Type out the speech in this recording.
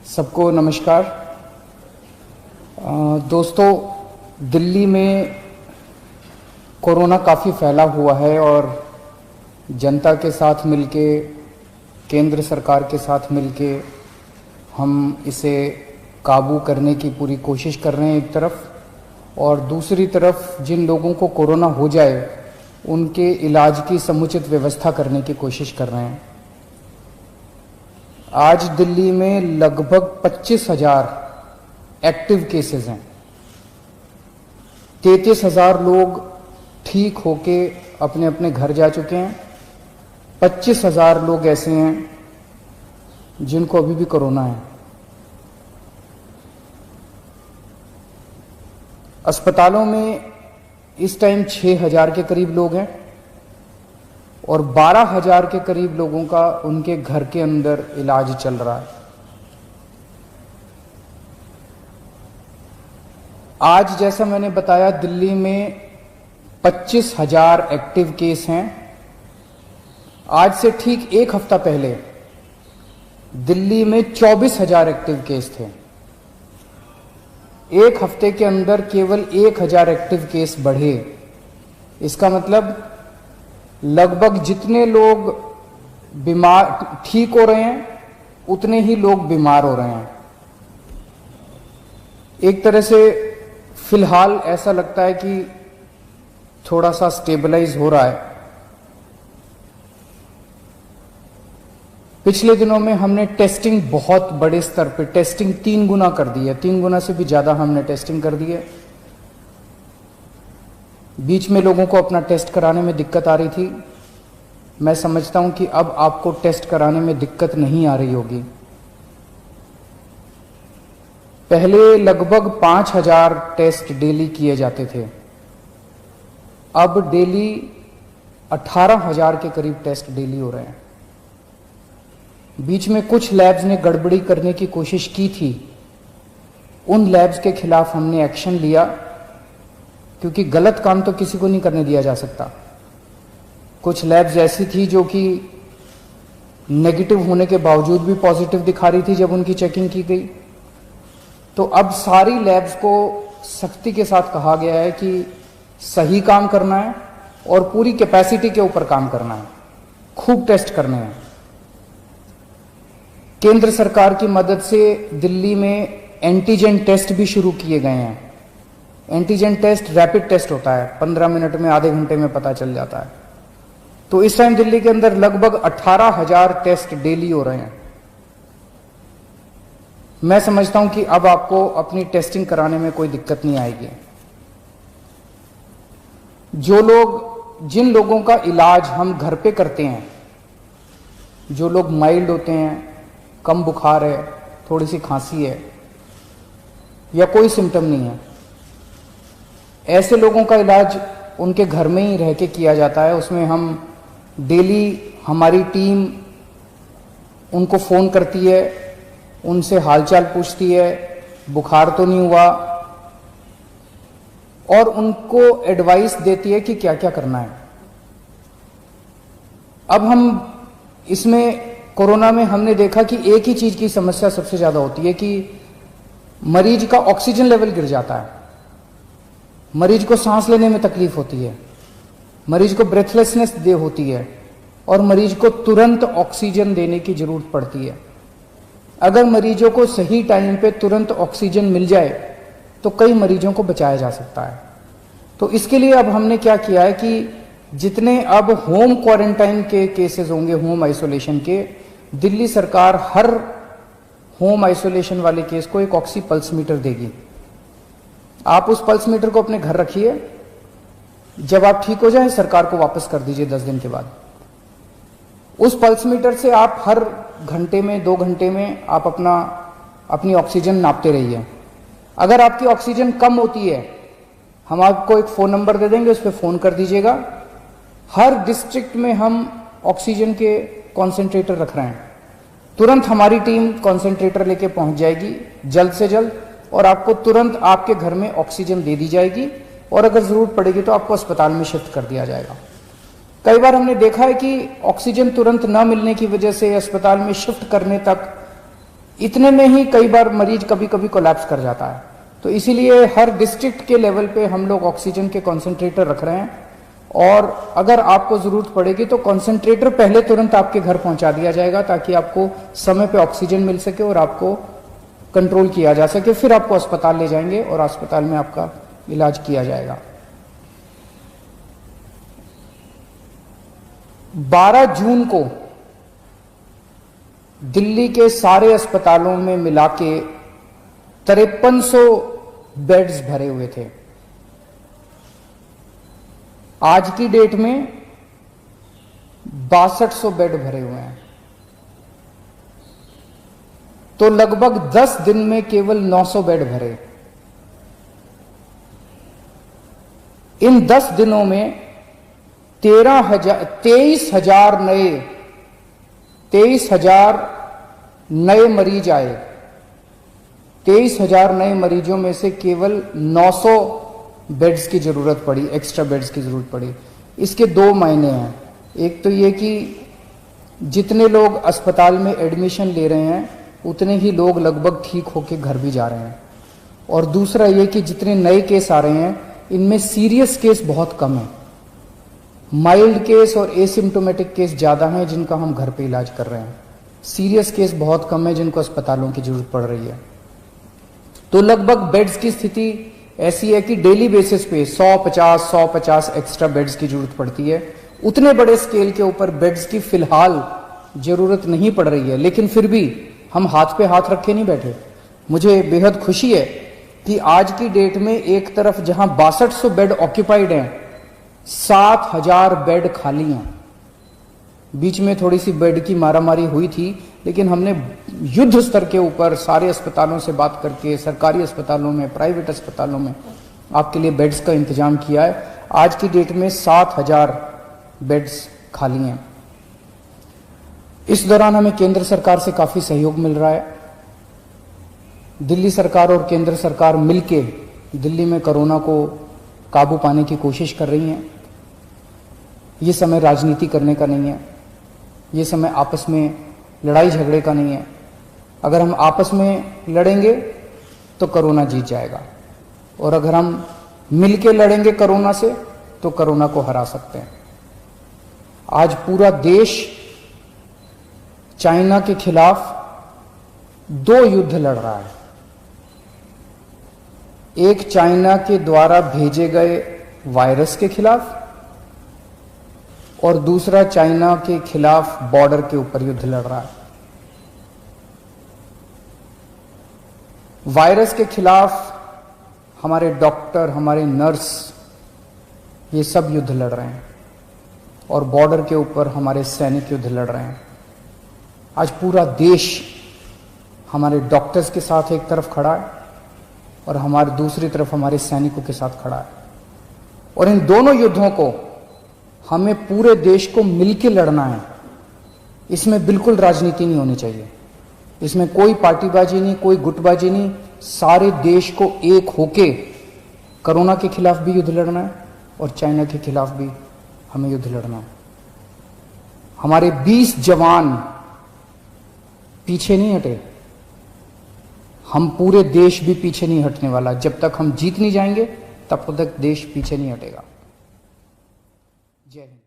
सबको नमस्कार। दोस्तों, दिल्ली में कोरोना काफ़ी फैला हुआ है और जनता के साथ मिलके, केंद्र सरकार के साथ मिलके हम इसे काबू करने की पूरी कोशिश कर रहे हैं एक तरफ, और दूसरी तरफ जिन लोगों को कोरोना हो जाए उनके इलाज की समुचित व्यवस्था करने की कोशिश कर रहे हैं। आज दिल्ली में लगभग 25,000 एक्टिव केसेस हैं। 33,000 लोग ठीक होके अपने अपने घर जा चुके हैं। 25,000 लोग ऐसे हैं जिनको अभी भी कोरोना है। अस्पतालों में इस टाइम 6,000 के करीब लोग हैं और 12,000 के करीब लोगों का उनके घर के अंदर इलाज चल रहा है। आज जैसा मैंने बताया, दिल्ली में 25,000 एक्टिव केस हैं। आज से ठीक एक हफ्ता पहले दिल्ली में 24,000 एक्टिव केस थे। एक हफ्ते के अंदर केवल 1,000 एक्टिव केस बढ़े। इसका मतलब लगभग जितने लोग बीमार ठीक हो रहे हैं उतने ही लोग बीमार हो रहे हैं। एक तरह से फिलहाल ऐसा लगता है कि थोड़ा सा स्टेबलाइज हो रहा है। पिछले दिनों में हमने टेस्टिंग बहुत बड़े स्तर पर टेस्टिंग 3 गुना कर दी है। 3 गुना से भी ज्यादा हमने टेस्टिंग कर दी है। बीच में लोगों को अपना टेस्ट कराने में दिक्कत आ रही थी। मैं समझता हूं कि अब आपको टेस्ट कराने में दिक्कत नहीं आ रही होगी। पहले लगभग 5,000 टेस्ट डेली किए जाते थे, अब डेली 18,000 के करीब टेस्ट डेली हो रहे हैं। बीच में कुछ लैब्स ने गड़बड़ी करने की कोशिश की थी। उन लैब्स के खिलाफ हमने एक्शन लिया, क्योंकि गलत काम तो किसी को नहीं करने दिया जा सकता। कुछ लैब्स ऐसी थी जो कि नेगेटिव होने के बावजूद भी पॉजिटिव दिखा रही थी जब उनकी चेकिंग की गई। तो अब सारी लैब्स को सख्ती के साथ कहा गया है कि सही काम करना है और पूरी कैपेसिटी के ऊपर काम करना है, खूब टेस्ट करने हैं। केंद्र सरकार की मदद से दिल्ली में एंटीजन टेस्ट भी शुरू किए गए हैं। एंटीजन टेस्ट रैपिड टेस्ट होता है, 15 मिनट में, आधे घंटे में पता चल जाता है। तो इस टाइम दिल्ली के अंदर लगभग 18,000 टेस्ट डेली हो रहे हैं। मैं समझता हूं कि अब आपको अपनी टेस्टिंग कराने में कोई दिक्कत नहीं आएगी। जिन लोगों का इलाज हम घर पे करते हैं, जो लोग माइल्ड होते हैं, कम बुखार है, थोड़ी सी खांसी है या कोई सिम्टम नहीं है, ऐसे लोगों का इलाज उनके घर में ही रह के किया जाता है। उसमें हम डेली, हमारी टीम उनको फ़ोन करती है, उनसे हालचाल पूछती है, बुखार तो नहीं हुआ, और उनको एडवाइस देती है कि क्या क्या करना है। अब हम इसमें कोरोना में हमने देखा कि एक ही चीज़ की समस्या सबसे ज़्यादा होती है कि मरीज का ऑक्सीजन लेवल गिर जाता है, मरीज को सांस लेने में तकलीफ होती है, मरीज को ब्रेथलेसनेस होती है और मरीज को तुरंत ऑक्सीजन देने की जरूरत पड़ती है। अगर मरीजों को सही टाइम पे तुरंत ऑक्सीजन मिल जाए तो कई मरीजों को बचाया जा सकता है। तो इसके लिए अब हमने क्या किया है कि जितने अब होम क्वारंटाइन के केसेस होंगे, होम आइसोलेशन के, दिल्ली सरकार हर होम आइसोलेशन वाले केस को एक ऑक्सी पल्स मीटर देगी। आप उस पल्स मीटर को अपने घर रखिए, जब आप ठीक हो जाए सरकार को वापस कर दीजिए 10 दिन के बाद। उस पल्स मीटर से आप हर घंटे में, 2 घंटे में आप अपनी ऑक्सीजन नापते रहिए। अगर आपकी ऑक्सीजन कम होती है, हम आपको एक फ़ोन नंबर दे देंगे, उस पर फ़ोन कर दीजिएगा। हर डिस्ट्रिक्ट में हम ऑक्सीजन के कॉन्सेंट्रेटर रख रहे हैं। तुरंत हमारी टीम कॉन्सेंट्रेटर लेके पहुंच जाएगी जल्द से जल्द, और आपको तुरंत आपके घर में ऑक्सीजन दे दी जाएगी, और अगर ज़रूरत पड़ेगी तो आपको अस्पताल में शिफ्ट कर दिया जाएगा। कई बार हमने देखा है कि ऑक्सीजन तुरंत न मिलने की वजह से अस्पताल में शिफ्ट करने तक इतने में ही कई बार मरीज कभी कभी कोलैप्स कर जाता है। तो इसीलिए हर डिस्ट्रिक्ट के लेवल पे हम लोग ऑक्सीजन के कॉन्सेंट्रेटर रख रहे हैं, और अगर आपको जरूरत पड़ेगी तो कॉन्सेंट्रेटर पहले तुरंत आपके घर पहुंचा दिया जाएगा, ताकि आपको समय पे ऑक्सीजन मिल सके और आपको कंट्रोल किया जा सके। फिर आपको अस्पताल ले जाएंगे और अस्पताल में आपका इलाज किया जाएगा। 12 जून को दिल्ली के सारे अस्पतालों में मिला के 5300 बेड्स भरे हुए थे। आज की डेट में 6200 बेड भरे हुए हैं। तो लगभग 10 दिन में केवल 900 बेड भरे। इन 10 दिनों में 23,000 नए मरीज आए। 23,000 नए मरीजों में से केवल 900 बेड्स की जरूरत पड़ी, एक्स्ट्रा बेड्स की जरूरत पड़ी। इसके 2 मायने हैं। एक तो ये कि जितने लोग अस्पताल में एडमिशन ले रहे हैं उतने ही लोग लगभग ठीक होकर घर भी जा रहे हैं, और दूसरा ये कि जितने नए केस आ रहे हैं इनमें सीरियस केस बहुत कम है। माइल्ड केस और एसिम्टोमेटिक केस ज्यादा हैं जिनका हम घर पे इलाज कर रहे हैं। सीरियस केस बहुत कम है जिनको अस्पतालों की जरूरत पड़ रही है। तो लगभग बेड्स की स्थिति ऐसी है कि डेली बेसिस पे 150 एक्स्ट्रा बेड्स की जरूरत पड़ती है। उतने बड़े स्केल के ऊपर बेड्स की फिलहाल जरूरत नहीं पड़ रही है, लेकिन फिर भी हम हाथ पे हाथ रखे नहीं बैठे। मुझे बेहद खुशी है कि आज की डेट में एक तरफ जहां 6200 बेड ऑक्यूपाइड हैं, 7000 बेड खाली हैं। बीच में थोड़ी सी बेड की मारामारी हुई थी, लेकिन हमने युद्ध स्तर के ऊपर सारे अस्पतालों से बात करके सरकारी अस्पतालों में, प्राइवेट अस्पतालों में आपके लिए बेड्स का इंतजाम किया है। आज की डेट में 7000 बेड्स खाली हैं। इस दौरान हमें केंद्र सरकार से काफी सहयोग मिल रहा है। दिल्ली सरकार और केंद्र सरकार मिलके दिल्ली में कोरोना को काबू पाने की कोशिश कर रही हैं। ये समय राजनीति करने का नहीं है, ये समय आपस में लड़ाई झगड़े का नहीं है। अगर हम आपस में लड़ेंगे तो कोरोना जीत जाएगा, और अगर हम मिलके लड़ेंगे कोरोना से तो कोरोना को हरा सकते हैं। आज पूरा देश चाइना के खिलाफ 2 युद्ध लड़ रहा है। एक चाइना के द्वारा भेजे गए वायरस के खिलाफ, और दूसरा चाइना के खिलाफ बॉर्डर के ऊपर युद्ध लड़ रहा है। वायरस के खिलाफ हमारे डॉक्टर, हमारे नर्स, ये सब युद्ध लड़ रहे हैं, और बॉर्डर के ऊपर हमारे सैनिक युद्ध लड़ रहे हैं। आज पूरा देश हमारे डॉक्टर्स के साथ एक तरफ खड़ा है और हमारे दूसरी तरफ हमारे सैनिकों के साथ खड़ा है, और इन दोनों युद्धों को हमें पूरे देश को मिलकर लड़ना है। इसमें बिल्कुल राजनीति नहीं होनी चाहिए, इसमें कोई पार्टीबाजी नहीं, कोई गुटबाजी नहीं। सारे देश को एक होके कोरोना के खिलाफ भी युद्ध लड़ना है और चाइना के खिलाफ भी हमें युद्ध लड़ना है। हमारे 20 जवान पीछे नहीं हटे, हम पूरे देश भी पीछे नहीं हटने वाला। जब तक हम जीत नहीं जाएंगे तब तक देश पीछे नहीं हटेगा। जय हिंद।